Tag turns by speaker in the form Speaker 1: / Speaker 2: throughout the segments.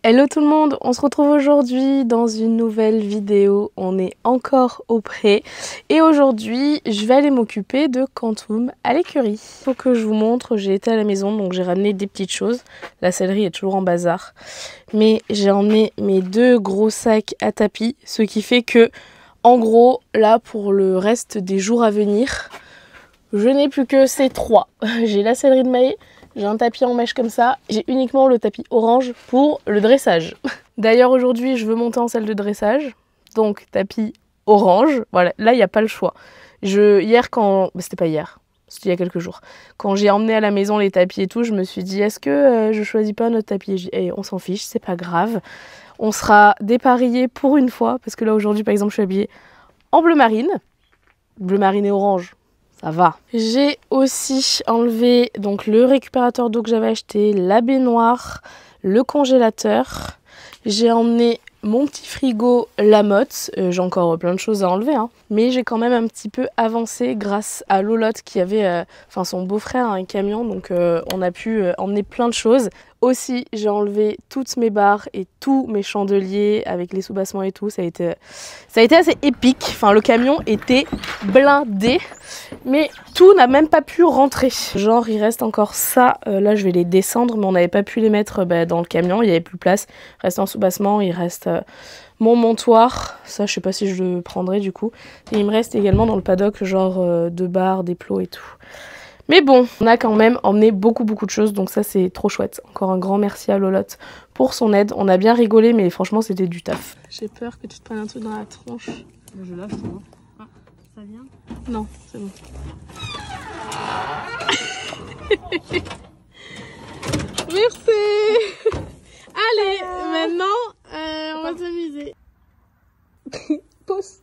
Speaker 1: Hello tout le monde, on se retrouve aujourd'hui dans une nouvelle vidéo, on est encore au pré et aujourd'hui je vais aller m'occuper de Quantum à l'écurie. Faut que je vous montre, j'ai été à la maison donc j'ai ramené des petites choses, la céleri est toujours en bazar, mais j'ai emmené mes 2 gros sacs à tapis, ce qui fait que en gros là pour le reste des jours à venir, je n'ai plus que ces 3. J'ai la céleri de Mahé, j'ai un tapis en mèche comme ça, j'ai uniquement le tapis orange pour le dressage. D'ailleurs aujourd'hui je veux monter en salle de dressage, donc tapis orange, voilà, là il n'y a pas le choix. Hier quand, c'était pas hier, c'était il y a quelques jours, quand j'ai emmené à la maison les tapis et tout, je me suis dit est-ce que je choisis pas notre tapis, et on s'en fiche, c'est pas grave, on sera dépareillé pour une fois, parce que là aujourd'hui par exemple je suis habillée en bleu marine et orange. Ça va. J'ai aussi enlevé donc le récupérateur d'eau que j'avais acheté, la baignoire, le congélateur. J'ai emmené mon petit frigo Lamotte. J'ai encore plein de choses à enlever, hein. Mais j'ai quand même un petit peu avancé grâce à Lolotte qui avait, son beau-frère a un camion, donc on a pu emmener plein de choses. Aussi, j'ai enlevé toutes mes barres et tous mes chandeliers avec les soubassements et tout. Ça a été assez épique. Enfin, le camion était blindé, mais tout n'a même pas pu rentrer. Genre, il reste encore ça. Là, je vais les descendre, mais on n'avait pas pu les mettre dans le camion. Il n'y avait plus de place. Il reste en soubassement. Il reste mon montoir. Ça, je sais pas si je le prendrai du coup. Et il me reste également dans le paddock, genre 2 barres, des plots et tout. Mais bon, on a quand même emmené beaucoup de choses, donc ça c'est trop chouette. Encore un grand merci à Lolotte pour son aide. On a bien rigolé, mais franchement c'était du taf. J'ai peur que tu te prennes un truc dans la tronche.
Speaker 2: Je lâche toi. Ah, ça vient?
Speaker 1: Non, c'est bon. Merci. Allez, maintenant on va s'amuser. Pause.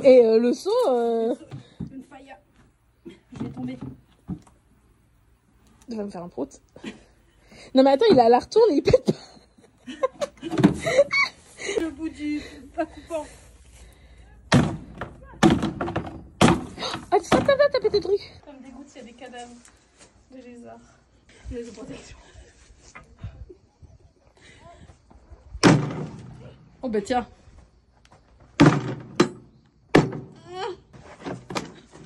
Speaker 1: Et le saut...
Speaker 2: Une faille. Je vais tomber.
Speaker 1: Il va me faire un prout. Non mais attends, il a la retourne et il pète pas.
Speaker 2: Le bout du pas coupant.
Speaker 1: Ah, tu sais, t'as pété le truc.
Speaker 2: Ça me dégoûte s'il y a des cadavres de lézards. Les de protection.
Speaker 1: Oh bah tiens.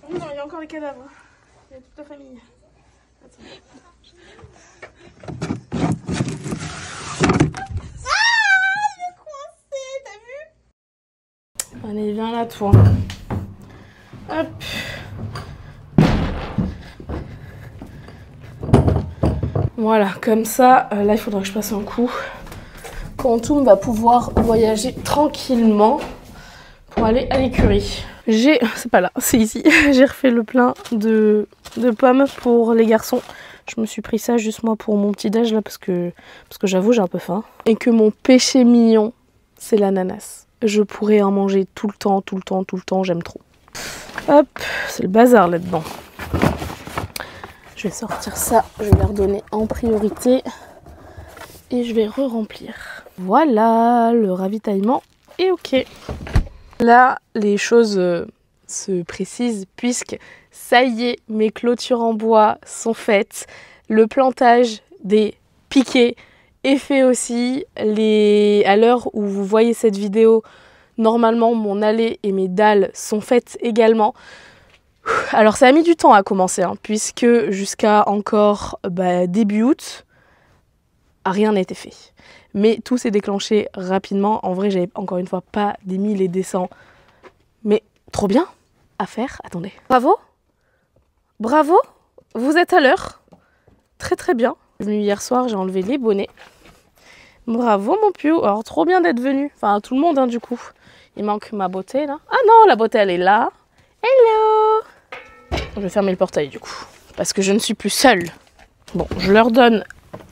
Speaker 2: Oh non, il y a encore des cadavres. Il y a toute la famille. Attends.
Speaker 1: Allez, viens là, toi. Hop. Voilà, comme ça, là, il faudra que je passe un coup. Quantum va pouvoir voyager tranquillement pour aller à l'écurie. C'est pas là, c'est ici. J'ai refait le plein de pommes pour les garçons. Je me suis pris ça juste moi pour mon petit déj là parce que j'avoue j'ai un peu faim. Et que mon péché mignon, c'est l'ananas. Je pourrais en manger tout le temps, j'aime trop. Hop, c'est le bazar là-dedans. Je vais sortir ça, je vais les redonner en priorité. Et je vais re-remplir. Voilà, le ravitaillement est ok. Là, les choses se précisent puisque ça y est, mes clôtures en bois sont faites. Le plantage des piquets est fait aussi. À l'heure où vous voyez cette vidéo, normalement mon allée et mes dalles sont faites également. Alors ça a mis du temps à commencer, hein, puisque jusqu'à encore début août, rien n'a été fait. Mais tout s'est déclenché rapidement. En vrai, j'avais encore une fois pas des 1000 et des 100. Mais trop bien à faire. Attendez. Bravo. Bravo. Vous êtes à l'heure. Très bien. Je suis venue hier soir, j'ai enlevé les bonnets. Bravo mon Pio. Alors trop bien d'être venu. Enfin tout le monde hein, du coup. Il manque ma beauté là. Ah non, la beauté elle est là. Hello. Je vais fermer le portail du coup. Parce que je ne suis plus seule. Bon, je leur donne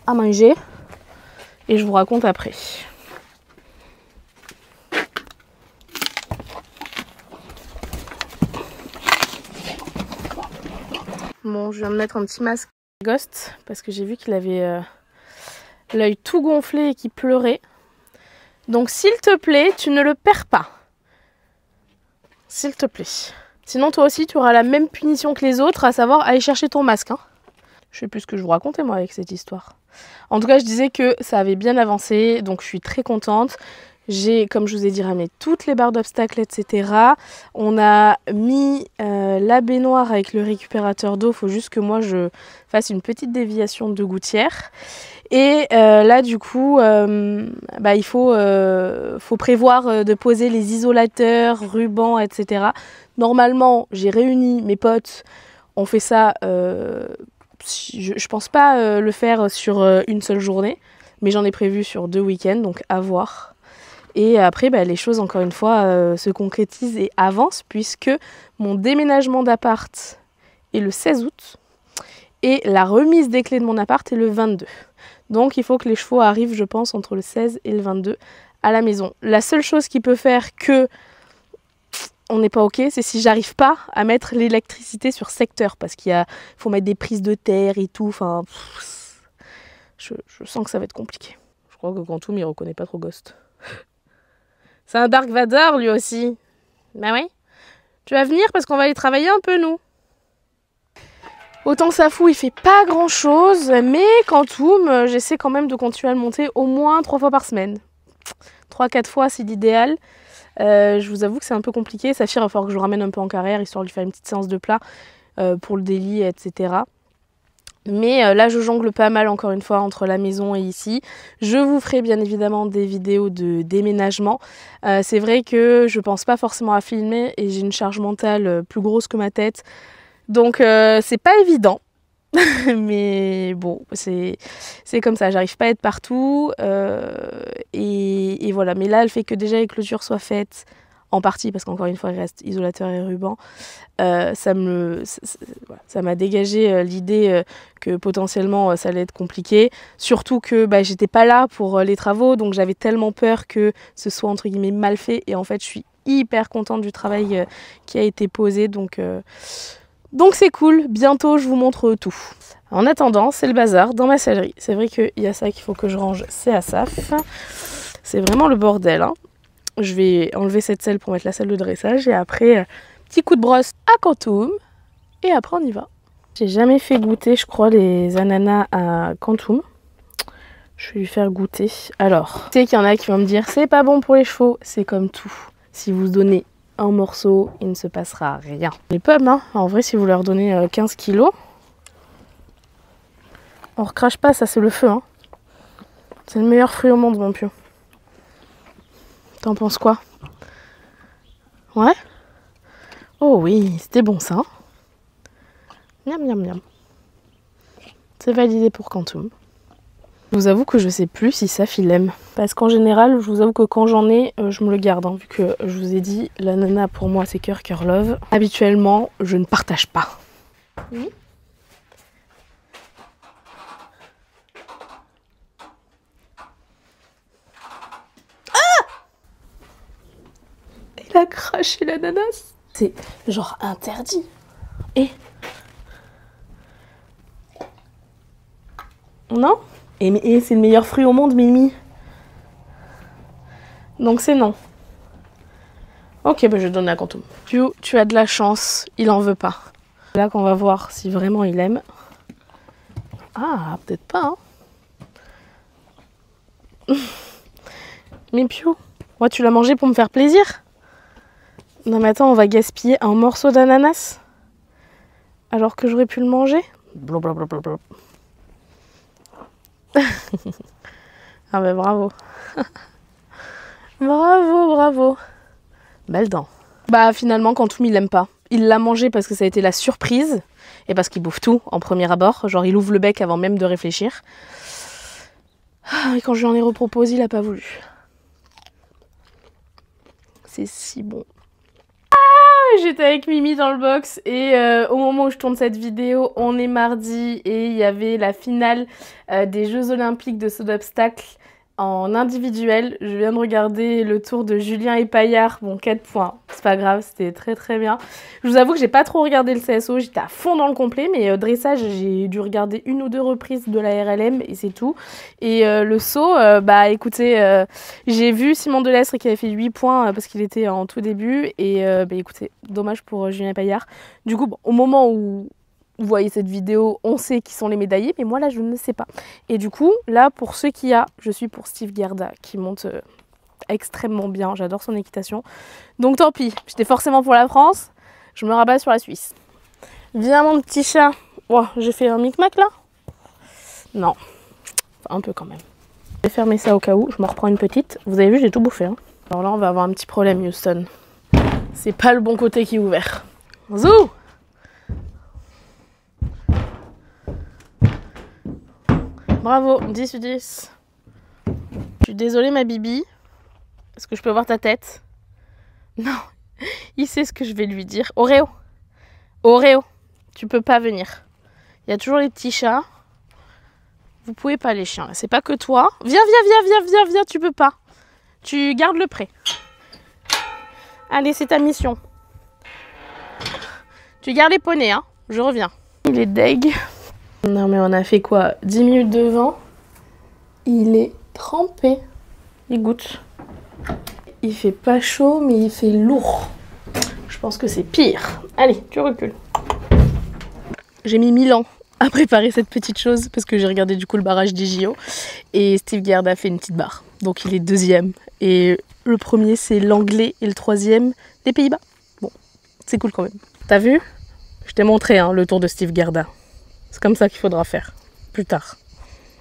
Speaker 1: à manger. Et je vous raconte après. Bon, je viens de mettre un petit masque Ghost parce que j'ai vu qu'il avait l'œil tout gonflé et qu'il pleurait. Donc s'il te plaît, tu ne le perds pas. S'il te plaît. Sinon toi aussi tu auras la même punition que les autres, à savoir aller chercher ton masque. Hein. Je sais plus ce que je vous racontais moi avec cette histoire. En tout cas, je disais que ça avait bien avancé, donc je suis très contente. J'ai, comme je vous ai dit, ramené toutes les barres d'obstacles, etc. On a mis la baignoire avec le récupérateur d'eau. Il faut juste que moi, je fasse une petite déviation de gouttière. Et là, du coup, il faut prévoir de poser les isolateurs, rubans, etc. Normalement, j'ai réuni mes potes. On fait ça, je pense pas le faire sur une seule journée. Mais j'en ai prévu sur 2 week-ends, donc à voir. Et après, les choses, encore une fois, se concrétisent et avancent puisque mon déménagement d'appart est le 16 août et la remise des clés de mon appart est le 22. Donc, il faut que les chevaux arrivent, je pense, entre le 16 et le 22 à la maison. La seule chose qui peut faire que on n'est pas OK, c'est si j'arrive pas à mettre l'électricité sur secteur parce qu'il faut mettre des prises de terre et tout. Enfin, je sens que ça va être compliqué. Je crois que Quantum, il reconnaît pas trop Ghost. C'est un Dark Vador, lui aussi. Bah oui. Tu vas venir parce qu'on va aller travailler un peu, nous. Autant ça fout, il fait pas grand-chose. Mais Quantum, j'essaie quand même de continuer à le monter au moins 3 fois par semaine. 3-4 fois, c'est l'idéal. Je vous avoue que c'est un peu compliqué. Saphir, il va falloir que je le ramène un peu en carrière, histoire de lui faire une petite séance de plat pour le délit, etc. Mais là, je jongle pas mal, encore une fois, entre la maison et ici. Je vous ferai bien évidemment des vidéos de déménagement. C'est vrai que je pense pas forcément à filmer et j'ai une charge mentale plus grosse que ma tête. Donc, c'est pas évident. Mais bon, c'est comme ça. J'arrive pas à être partout. Et voilà. Mais là, le fait que déjà les clôtures soient faites, en partie, parce qu'encore une fois, il reste isolateur et ruban, ça m'a dégagé l'idée que potentiellement ça allait être compliqué. Surtout que j'étais pas là pour les travaux, donc j'avais tellement peur que ce soit entre guillemets mal fait. Et en fait, je suis hyper contente du travail qui a été posé, donc c'est cool. Bientôt, je vous montre tout. En attendant, c'est le bazar dans ma sellerie. C'est vrai qu'il y a ça qu'il faut que je range, c'est Asaph. C'est vraiment le bordel, hein. Je vais enlever cette selle pour mettre la selle de dressage et après, petit coup de brosse à Quantum et après on y va. J'ai jamais fait goûter, je crois, les ananas à Quantum. Je vais lui faire goûter. Alors, je sais qu'il y en a qui vont me dire c'est pas bon pour les chevaux, c'est comme tout. Si vous donnez un morceau, il ne se passera rien. Les pommes, hein, en vrai, si vous leur donnez 15 kilos, on recrache pas, ça c'est le feu, hein. C'est le meilleur fruit au monde, mon pieu. T'en penses quoi? Ouais? Oh oui, c'était bon ça. Miam miam miam. C'est validé pour Quantum. Je vous avoue que je sais plus si ça il aime. Parce qu'en général, je vous avoue que quand j'en ai, je me le garde. Hein, vu que je vous ai dit, l'ananas pour moi c'est cœur love. Habituellement, je ne partage pas. Oui. Il a craché l'ananas. C'est genre interdit. Et non? Et c'est le meilleur fruit au monde, Mimi. Donc c'est non. Ok, je vais donner à Quantum. Tu as de la chance, il en veut pas. Là qu'on va voir si vraiment il aime. Ah, peut-être pas, hein. Mais Piu, moi tu l'as mangé pour me faire plaisir? Non mais attends, on va gaspiller un morceau d'ananas alors que j'aurais pu le manger? Blablabla. Ah bah bravo. Bravo. Belle dent. Bah finalement Quantum il l'aime pas. Il l'a mangé parce que ça a été la surprise et parce qu'il bouffe tout en premier abord. Genre il ouvre le bec avant même de réfléchir. Et quand je lui en ai reproposé, il a pas voulu. C'est si bon. J'étais avec Mimi dans le box et au moment où je tourne cette vidéo, on est mardi et il y avait la finale des Jeux Olympiques de saut d'obstacle en individuel. Je viens de regarder le tour de Julien et Paillard. Bon, 4 points, c'est pas grave, c'était très très bien. Je vous avoue que j'ai pas trop regardé le CSO, j'étais à fond dans le complet, mais dressage, j'ai dû regarder 1 ou 2 reprises de la RLM et c'est tout. Et le saut, écoutez, j'ai vu Simon Delestre qui avait fait 8 points parce qu'il était en tout début. Et écoutez, dommage pour Julien et Paillard. Du coup, au moment où vous voyez cette vidéo, on sait qui sont les médaillés, mais moi là je ne sais pas. Et du coup, là pour ceux qui a, je suis pour Steve Gerda qui monte extrêmement bien, j'adore son équitation. Donc tant pis, j'étais forcément pour la France, je me rabats sur la Suisse. Viens mon petit chat. Oh, j'ai fait un micmac là? Non, enfin, un peu quand même. Je vais fermer ça au cas où, je me reprends une petite. Vous avez vu, j'ai tout bouffé. Hein. Alors là, on va avoir un petit problème, Houston. C'est pas le bon côté qui est ouvert. Zou! Bravo, 10 sur 10. Je suis désolée ma bibi. Est-ce que je peux voir ta tête? Non, il sait ce que je vais lui dire. Oreo, Oreo, tu peux pas venir. Il y a toujours les petits chats. Vous pouvez pas les chiens, c'est pas que toi. Viens, tu peux pas. Tu gardes le prêt. Allez, c'est ta mission. Tu gardes les poneys, hein. Je reviens. Il est deg. Non mais on a fait quoi? 10 minutes de vent. Il est trempé. Il goûte. Il fait pas chaud, mais il fait lourd. Je pense que c'est pire. Allez, tu recules. J'ai mis 1000 ans à préparer cette petite chose parce que j'ai regardé du coup le barrage des JO et Steve Gerda a fait une petite barre. Donc il est deuxième. Et le premier c'est l'anglais et le troisième les Pays-Bas. Bon, c'est cool quand même. T'as vu? Je t'ai montré hein, le tour de Steve Gerda. C'est comme ça qu'il faudra faire plus tard.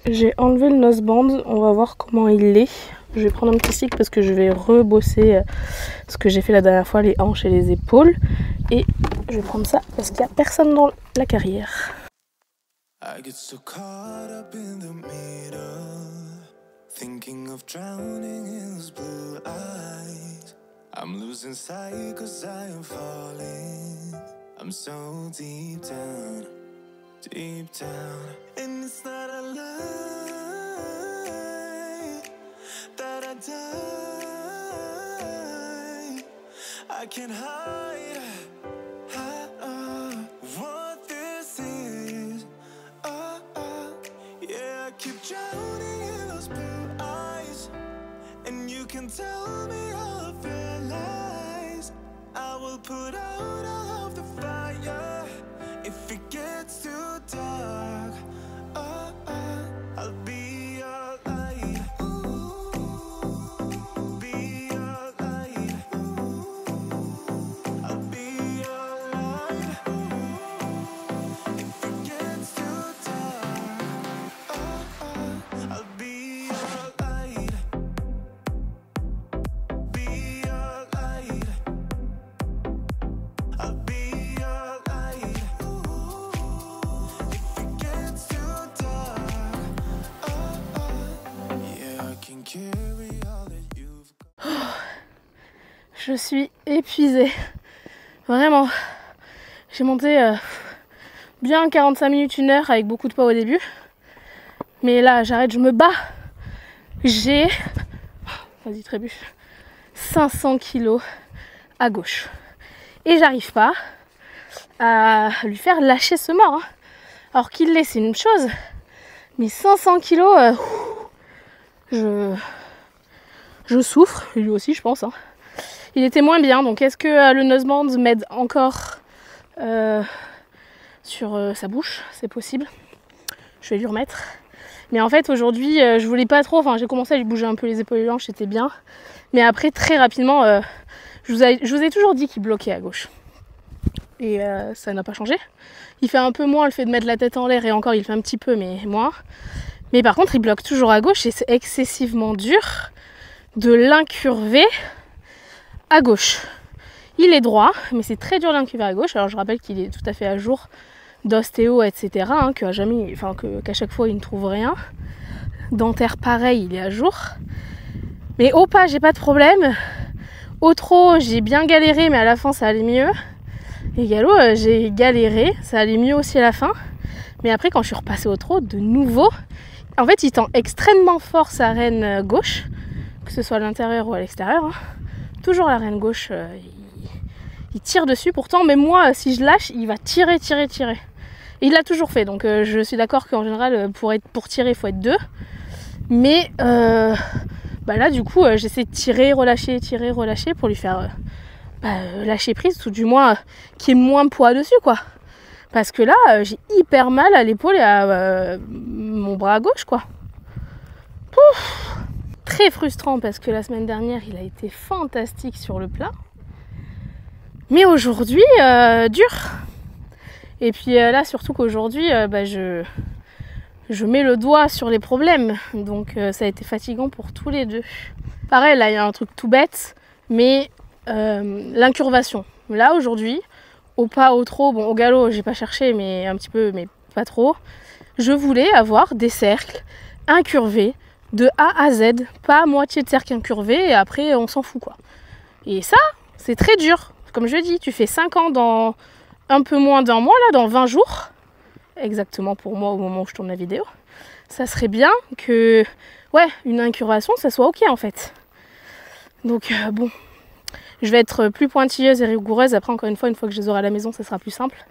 Speaker 1: J'ai enlevé le noseband, on va voir comment il est. Je vais prendre un petit cycle parce que je vais rebosser ce que j'ai fait la dernière fois, les hanches et les épaules. Et je vais prendre ça parce qu'il n'y a personne dans la carrière. I get so caught up in the middle, thinking of drowning in those blue eyes. I'm losing sight cause I am falling. I'm so deep down, and it's not a lie that I die. I can't hide what this is. Yeah, I keep drowning in those blue eyes, and you can tell me all of your lies. I will put out all of the fire if it gets too dark. I'll be your light. Be your light. I'll be your light. If it gets too dark, I'll be your light. Be your light. I'll be your light. If it gets too dark, yeah, I can carry all that you've got. Je suis épuisée. Vraiment. J'ai monté bien 45 minutes, 1 heure avec beaucoup de pas au début. Mais là, j'arrête, je me bats. J'ai... Vas-y, trébuche. 500 kilos à gauche. Et j'arrive pas à lui faire lâcher ce mort. Hein. Alors qu'il l'est, c'est une chose. Mais 500 kilos, je souffre. Lui aussi, je pense. Hein. Il était moins bien. Donc, est-ce que le noseband m'aide encore sur sa bouche? C'est possible. Je vais lui remettre. Mais en fait, aujourd'hui, je voulais pas trop. Enfin, j'ai commencé à lui bouger un peu les épaules et les hanches, c'était bien. Mais après, très rapidement, je vous ai toujours dit qu'il bloquait à gauche. Et ça n'a pas changé. Il fait un peu moins le fait de mettre la tête en l'air. Et encore, il fait un petit peu, mais moins. Mais par contre, il bloque toujours à gauche. Et c'est excessivement dur de l'incurver à gauche. Il est droit, mais c'est très dur de l'incurver à gauche. Alors, je rappelle qu'il est tout à fait à jour d'ostéo, etc. Hein, qu'à chaque fois, il ne trouve rien. Dentaire, pareil, il est à jour. Mais au pas, j'ai pas de problème. Au trot, j'ai bien galéré, mais à la fin, ça allait mieux. Et galop, j'ai galéré, ça allait mieux aussi à la fin. Mais après, quand je suis repassée au trot, de nouveau, en fait, il tend extrêmement fort sa reine gauche, que ce soit à l'intérieur ou à l'extérieur. Hein. Toujours la reine gauche, il tire dessus. Pourtant, même moi, si je lâche, il va tirer. Et il l'a toujours fait. Donc, je suis d'accord qu'en général, pour tirer, il faut être 2. Mais là, du coup, j'essaie de tirer, relâcher pour lui faire lâcher prise, ou du moins qu'il y ait moins de poids dessus, quoi. Parce que là, j'ai hyper mal à l'épaule et à mon bras à gauche, quoi. Pouf. Très frustrant parce que la semaine dernière, il a été fantastique sur le plat. Mais aujourd'hui, dur. Et puis là, surtout qu'aujourd'hui, je mets le doigt sur les problèmes. Donc ça a été fatigant pour tous les deux. Pareil, là, il y a un truc tout bête, mais l'incurvation. Là, aujourd'hui, au pas, au trop, bon, au galop, j'ai pas cherché, mais un petit peu, mais pas trop. Je voulais avoir des cercles incurvés de A à Z, pas moitié de cercle incurvé et après on s'en fout, quoi. Et ça, c'est très dur. Comme je dis, tu fais 5 ans dans un peu moins d'un mois, là, dans 20 jours. Exactement pour moi au moment où je tourne la vidéo. Ça serait bien que, ouais, une incurvation, ça soit ok en fait. Donc bon, je vais être plus pointilleuse et rigoureuse. Après, encore une fois que je les aurai à la maison, ça sera plus simple.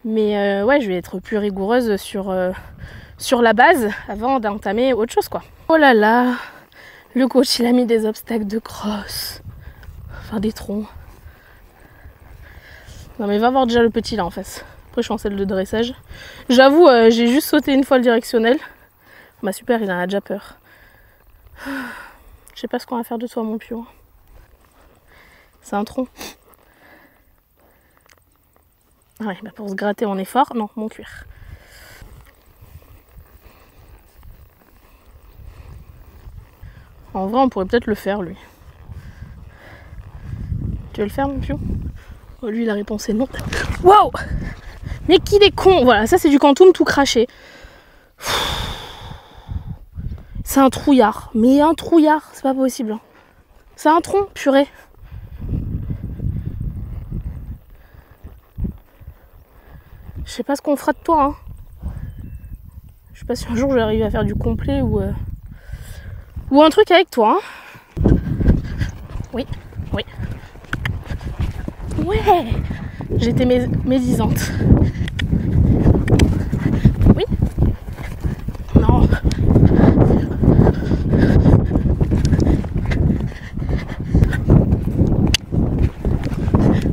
Speaker 1: Mais ouais, je vais être plus rigoureuse sur la base avant d'entamer autre chose, quoi. Oh là là, le coach il a mis des obstacles de crosse. Enfin des troncs. Non mais va voir déjà le petit là en face. Après je suis en salle de dressage. J'avoue, j'ai juste sauté une fois le directionnel. Bah super, il en a déjà peur. Je sais pas ce qu'on va faire de toi mon pion. C'est un tronc. Ah ouais, bah pour se gratter on est fort. Non, mon cuir. En vrai on pourrait peut-être le faire lui. Tu veux le faire mon pion? Oh, lui la réponse est non. Waouh! Mais qu'il est con! Voilà, ça c'est du quantum tout craché. C'est un trouillard. Mais un trouillard, c'est pas possible. Hein. C'est un tronc, purée. Je sais pas ce qu'on fera de toi. Hein. Je sais pas si un jour je vais arriver à faire du complet ou un truc avec toi. Hein. Oui, oui. Ouais! J'étais médisante. Oui? Non.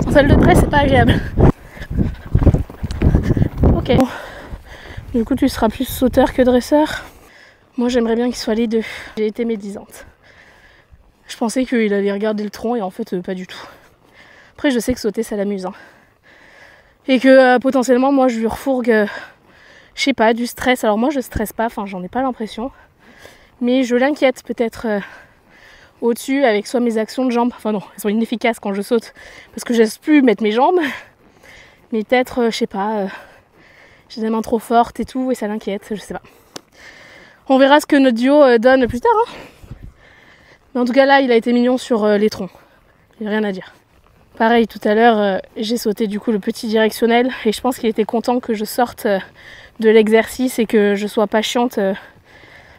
Speaker 1: En salle de presse, c'est pas agréable. Ok. Bon. Du coup, tu seras plus sauteur que dresseur. Moi, j'aimerais bien qu'il soit les deux. J'ai été médisante. Je pensais qu'il allait regarder le tronc et en fait, pas du tout. Après, je sais que sauter, ça l'amuse. Hein. Et que potentiellement, moi, je lui refourgue, je sais pas, du stress. Alors moi, je stresse pas, enfin, j'en ai pas l'impression. Mais je l'inquiète peut-être au-dessus avec soit mes actions de jambes. Enfin non, elles sont inefficaces quand je saute parce que j'ose plus mettre mes jambes. Mais peut-être, je sais pas, j'ai des mains trop fortes et tout et ça l'inquiète, je sais pas. On verra ce que notre duo donne plus tard. Hein. Mais en tout cas là, il a été mignon sur les troncs. Il n'y a rien à dire. Pareil, tout à l'heure, j'ai sauté du coup le petit directionnel et je pense qu'il était content que je sorte de l'exercice et que je sois pas chiante,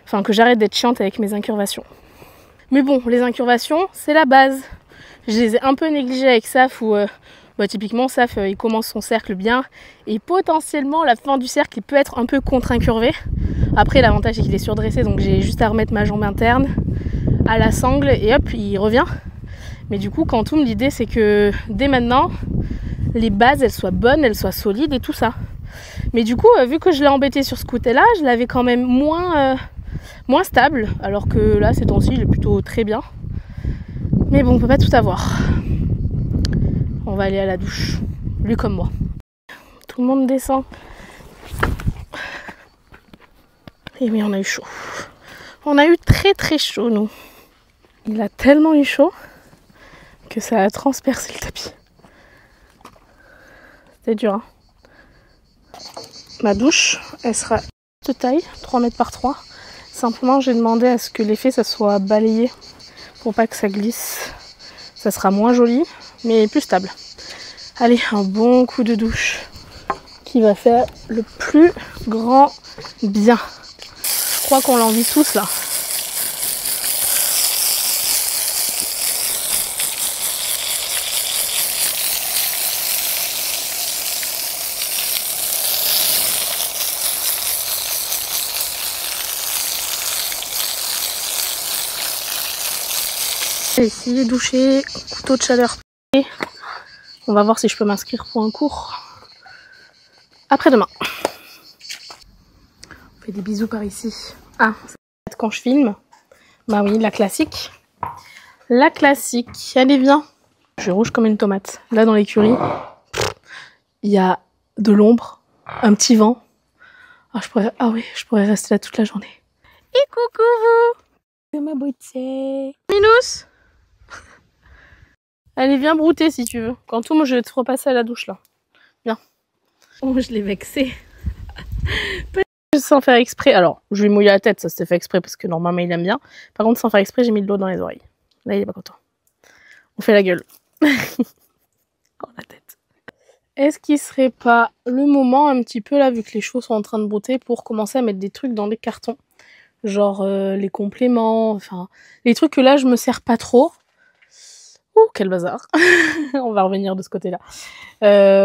Speaker 1: enfin que j'arrête d'être chiante avec mes incurvations. Mais bon, les incurvations, c'est la base. Je les ai un peu négligées avec Saf où typiquement Saf il commence son cercle bien et potentiellement la fin du cercle il peut être un peu contre-incurvé. Après l'avantage c'est qu'il est surdressé donc j'ai juste à remettre ma jambe interne à la sangle et hop il revient. Mais du coup Quantum l'idée c'est que dès maintenant les bases elles soient bonnes, elles soient solides et tout ça. Mais du coup vu que je l'ai embêté sur ce côté là je l'avais quand même moins stable alors que là ces temps-ci il est plutôt très bien. Mais bon on peut pas tout avoir. On va aller à la douche, lui comme moi. Tout le monde descend. Et oui, on a eu chaud. On a eu très très chaud, nous. Il a tellement eu chaud que ça a transpercé le tapis. C'était dur, hein. Ma douche, elle sera de taille, 3 mètres par 3. Simplement, j'ai demandé à ce que l'effet, ça soit balayé pour pas que ça glisse. Ça sera moins joli, mais plus stable. Allez, un bon coup de douche qui va faire le plus grand bien. Je crois qu'on l'envie tous là. Ici, doucher, couteau de chaleur. On va voir si je peux m'inscrire pour un cours après-demain. On fait des bisous par ici. Ah, quand je filme. Bah oui, la classique. La classique. Allez, viens. Je suis rouge comme une tomate. Là, dans l'écurie, il y a de l'ombre, un petit vent. Ah, oui, je pourrais rester là toute la journée. Et coucou vous! C'est ma beauté. Minous! Allez, viens brouter si tu veux. Quand tout, moi, je vais te repasser à la douche là. Viens. Oh, je l'ai vexé. Sans faire exprès. Alors, je lui mouille la tête, ça s'était fait exprès parce que normalement il aime bien. Par contre, sans faire exprès, j'ai mis de l'eau dans les oreilles. Là, il est pas content. On fait la gueule. Oh, la tête. Est-ce qu'il serait pas le moment un petit peu là, vu que les chevaux sont en train de brouter, pour commencer à mettre des trucs dans des cartons? Genre les compléments, enfin, les trucs que là, je me sers pas trop. Ouh, quel bazar. On va revenir de ce côté-là.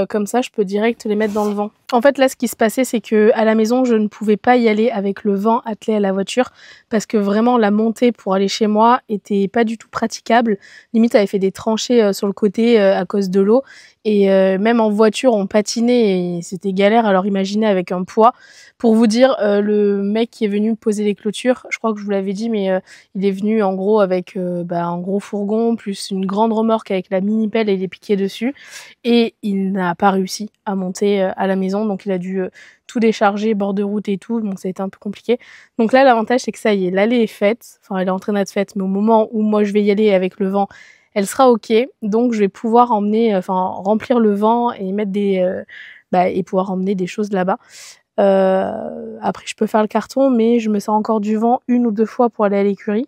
Speaker 1: Comme ça, je peux direct les mettre dans le vent. En fait, là, ce qui se passait, c'est que à la maison, je ne pouvais pas y aller avec le vent attelé à la voiture parce que vraiment, la montée pour aller chez moi était pas du tout praticable. Limite, elle avait fait des tranchées sur le côté à cause de l'eau. Et même en voiture, on patinait et c'était galère. Alors imaginez avec un poids. Pour vous dire, le mec qui est venu me poser les clôtures, je crois que je vous l'avais dit, mais il est venu en gros avec un gros fourgon plus une grande remorque avec la mini pelle et les piquets dessus. Et il n'a pas réussi à monter à la maison, donc il a dû tout décharger, bord de route et tout, donc ça a été un peu compliqué. Donc là, l'avantage, c'est que ça y est, l'allée est faite, enfin elle est en train d'être faite, mais au moment où moi je vais y aller avec le vent, elle sera ok, donc je vais pouvoir emmener, remplir le vent et mettre et pouvoir emmener des choses là-bas. Après, je peux faire le carton, mais je me sers encore du vent 1 ou 2 fois pour aller à l'écurie.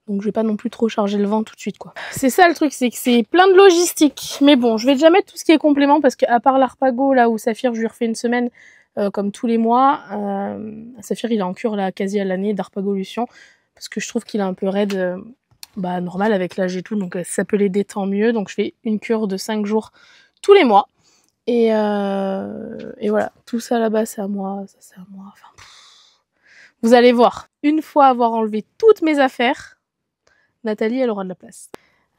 Speaker 1: Donc je vais pas non plus trop charger le vent tout de suite, quoi. C'est ça le truc, c'est que c'est plein de logistique. Mais bon, je vais déjà mettre tout ce qui est complément parce qu'à part l'Harpago, là où Saphir, je lui refais une semaine comme tous les mois. Saphir, il est en cure là quasi à l'année d'Harpagolution parce que je trouve qu'il est un peu raide, normal avec l'âge et tout. Donc ça peut l'aider tant mieux. Donc je fais une cure de 5 jours tous les mois. Et voilà, tout ça là-bas, c'est à moi. Ça, c'est à moi. Enfin, vous allez voir, une fois avoir enlevé toutes mes affaires, Nathalie, elle aura de la place.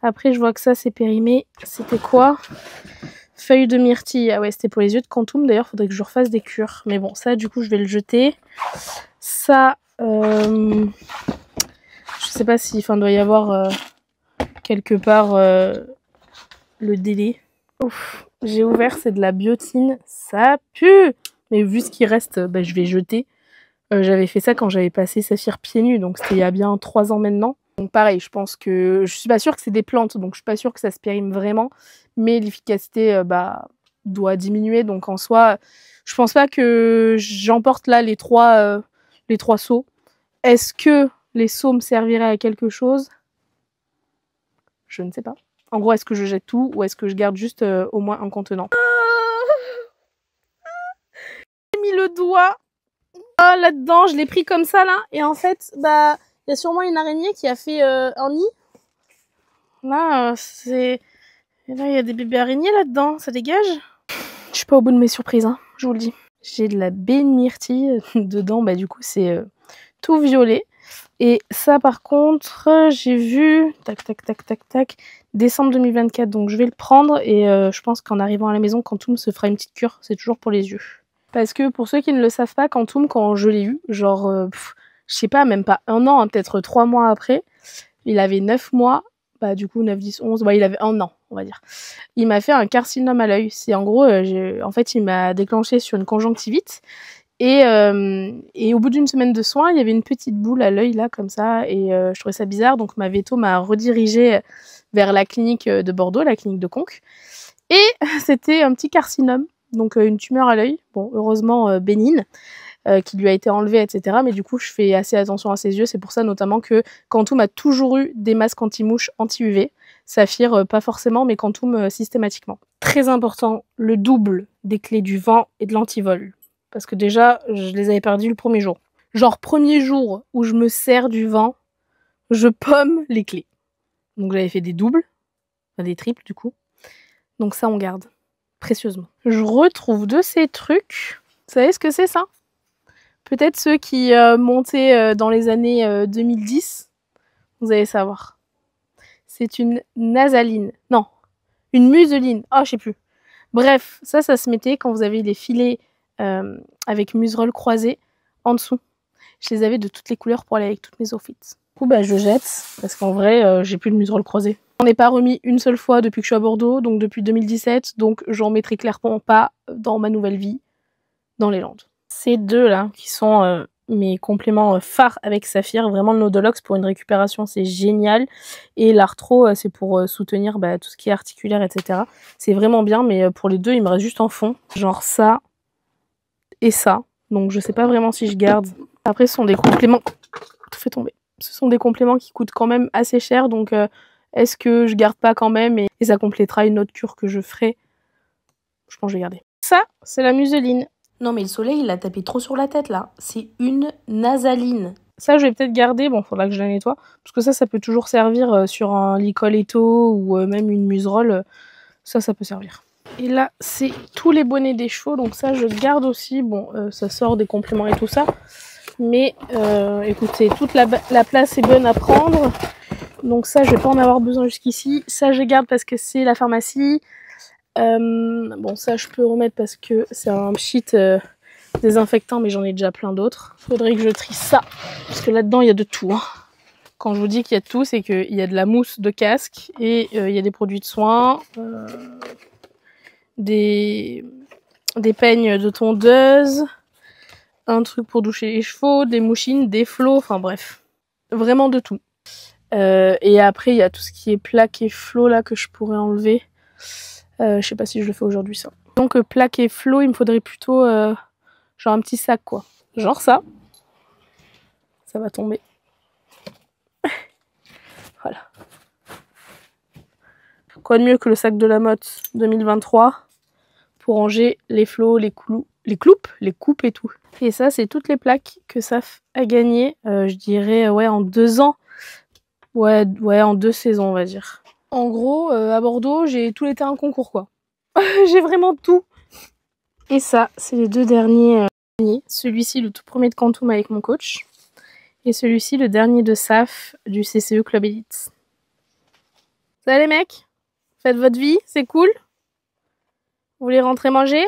Speaker 1: Après, je vois que ça, c'est périmé. C'était quoi? Feuilles de myrtille. Ah ouais, c'était pour les yeux de Quantum. D'ailleurs, faudrait que je refasse des cures. Mais bon, ça, du coup, je vais le jeter. Ça, je sais pas si... Enfin, il doit y avoir quelque part le délai. Ouf, j'ai ouvert, c'est de la biotine. Ça pue! Mais vu ce qui reste, je vais jeter. J'avais fait ça quand j'avais passé Saphir pieds nus. Donc, c'était il y a bien 3 ans maintenant. Donc pareil, je pense que je suis pas sûre que c'est des plantes, donc je suis pas sûre que ça se périme vraiment, mais l'efficacité doit diminuer. Donc en soi, je pense pas que j'emporte là les trois seaux. Est-ce que les seaux me serviraient à quelque chose? Je ne sais pas. En gros, est-ce que je jette tout ou est-ce que je garde juste au moins un contenant? J'ai mis le doigt là-dedans, je l'ai pris comme ça là, et en fait, il y a sûrement une araignée qui a fait un nid. Là, là, il y a des bébés araignées là-dedans, ça dégage. Je suis pas au bout de mes surprises, hein, je vous le dis. J'ai de la baie de myrtille dedans, du coup, c'est tout violet. Et ça, par contre, j'ai vu, tac, décembre 2024, donc je vais le prendre. Et je pense qu'en arrivant à la maison, Quantum se fera une petite cure, c'est toujours pour les yeux. Parce que pour ceux qui ne le savent pas, Quantum, quand je l'ai eu, genre, je sais pas, même pas 1 an, hein, peut-être 3 mois après, il avait 9 mois, du coup 9, 10, 11, il avait 1 an, on va dire. Il m'a fait un carcinome à l'œil. C'est en gros, en fait, il m'a déclenché sur une conjonctivite. Et au bout d'une semaine de soins, il y avait une petite boule à l'œil, là, comme ça. Et je trouvais ça bizarre, donc ma véto m'a redirigée vers la clinique de Bordeaux, la clinique de Conques. Et c'était un petit carcinome, donc une tumeur à l'œil, bon, heureusement bénigne, qui lui a été enlevée, etc. Mais du coup, je fais assez attention à ses yeux. C'est pour ça notamment que Quantum a toujours eu des masques anti-mouches anti-UV. Saphir, pas forcément, mais Quantum systématiquement. Très important, le double des clés du vent et de l'antivol. Parce que déjà, je les avais perdues le premier jour. Genre, premier jour où je me sers du vent, je pomme les clés. Donc j'avais fait des doubles, enfin des triples du coup. Donc ça, on garde précieusement. Je retrouve de ces trucs. Vous savez ce que c'est ça? Peut-être ceux qui montaient dans les années 2010, vous allez savoir. C'est une nasaline. Non, une museline. Oh, je sais plus. Bref, ça se mettait quand vous avez les filets avec museroll croisés en dessous. Je les avais de toutes les couleurs pour aller avec toutes mes outfits. Du coup, bah, je jette parce qu'en vrai, j'ai plus de museroll croisé. On n'est pas remis une seule fois depuis que je suis à Bordeaux, donc depuis 2017, donc j'en mettrai clairement pas dans ma nouvelle vie dans les Landes. Ces deux là qui sont mes compléments phares avec Saphir, vraiment le Nodolox pour une récupération c'est génial, et l'Arthro c'est pour soutenir tout ce qui est articulaire, etc. C'est vraiment bien, mais pour les deux il me reste juste en fond, genre ça et ça, donc je sais pas vraiment si je garde. Après ce sont des compléments, tout fait tomber, ce sont des compléments qui coûtent quand même assez cher, donc est-ce que je garde pas quand même, et ça complétera une autre cure que je ferai. Je pense que je vais garder. Ça c'est la museline. Non mais le soleil il a tapé trop sur la tête là, c'est une nasaline. Ça je vais peut-être garder, bon faudra que je la nettoie, parce que ça peut toujours servir sur un Licoletto ou même une museroll, ça peut servir. Et là c'est tous les bonnets des chevaux, donc ça je garde aussi, bon ça sort des compléments et tout ça, mais écoutez, toute la place est bonne à prendre, donc ça je vais pas en avoir besoin jusqu'ici, ça je garde parce que c'est la pharmacie. Bon ça je peux remettre parce que c'est un pchit désinfectant, mais j'en ai déjà plein d'autres. Faudrait que je trie ça, parce que là-dedans il y a de tout. Hein. Quand je vous dis qu'il y a de tout, c'est qu'il y a de la mousse de casque, et il y a des produits de soins, des peignes de tondeuse, un truc pour doucher les chevaux, des mouchines, des flots, enfin bref. Vraiment de tout. Et après il y a tout ce qui est plaque et flot là que je pourrais enlever. Je sais pas si je le fais aujourd'hui ça. Donc plaque et flot, il me faudrait plutôt genre un petit sac quoi. Genre ça. Ça va tomber. Voilà. Quoi de mieux que le sac de la Motte 2023 pour ranger les flots, les coupes et tout. Et ça c'est toutes les plaques que Saf a gagnées, je dirais ouais en 2 ans. Ouais en 2 saisons on va dire. En gros, à Bordeaux, j'ai tout l'été un concours, quoi. J'ai vraiment tout. Et ça, c'est les 2 derniers. Celui-ci, le tout premier de Quantum avec mon coach. Et celui-ci, le dernier de SAF du CCE Club Elite. Ça va les mecs? Faites votre vie, c'est cool? Vous voulez rentrer manger?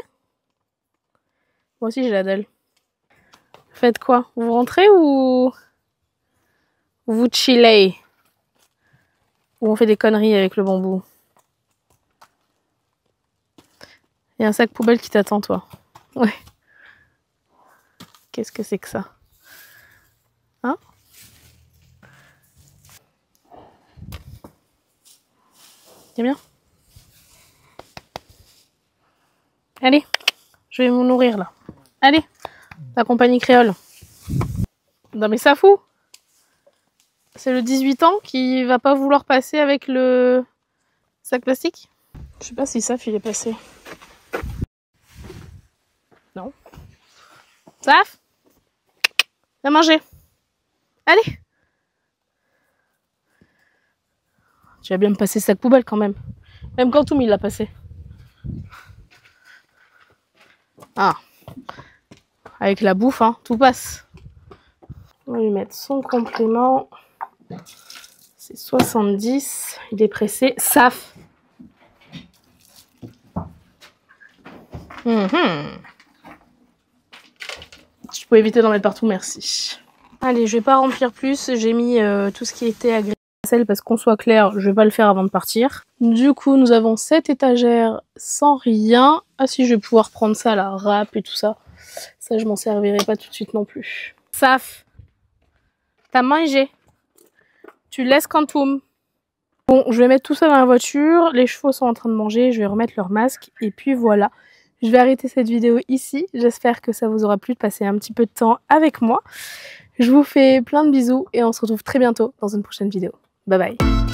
Speaker 1: Moi aussi, j'ai la dalle. Faites quoi? Vous rentrez ou vous chillez? Ou on fait des conneries avec le bambou? Il y a un sac poubelle qui t'attend, toi. Ouais. Qu'est-ce que c'est que ça? Hein? C'est bien? Allez, je vais me nourrir là. Allez, la compagnie créole. Non mais ça fout. C'est le 18 ans qui va pas vouloir passer avec le sac plastique. Je sais pas si Saf il est passé. Non. Saf, viens manger. Allez. Tu vas bien me passer ce sac poubelle quand même. Même Quantum il l'a passé. Ah. Avec la bouffe, hein, tout passe. On va lui mettre son complément. C'est 70. Il est pressé. Saf. Je peux éviter d'en mettre partout, merci. Allez, je vais pas remplir plus. J'ai mis tout ce qui était agréable parce qu'on soit clair, je vais pas le faire avant de partir. Du coup, nous avons cette étagère sans rien. Ah si, je vais pouvoir prendre ça, la râpe et tout ça. Ça, je m'en servirai pas tout de suite non plus. Saf, t'as mangé. Tu laisses Quantum. Bon, je vais mettre tout ça dans la voiture. Les chevaux sont en train de manger. Je vais remettre leur masque. Et puis voilà. Je vais arrêter cette vidéo ici. J'espère que ça vous aura plu de passer un petit peu de temps avec moi. Je vous fais plein de bisous et on se retrouve très bientôt dans une prochaine vidéo. Bye bye.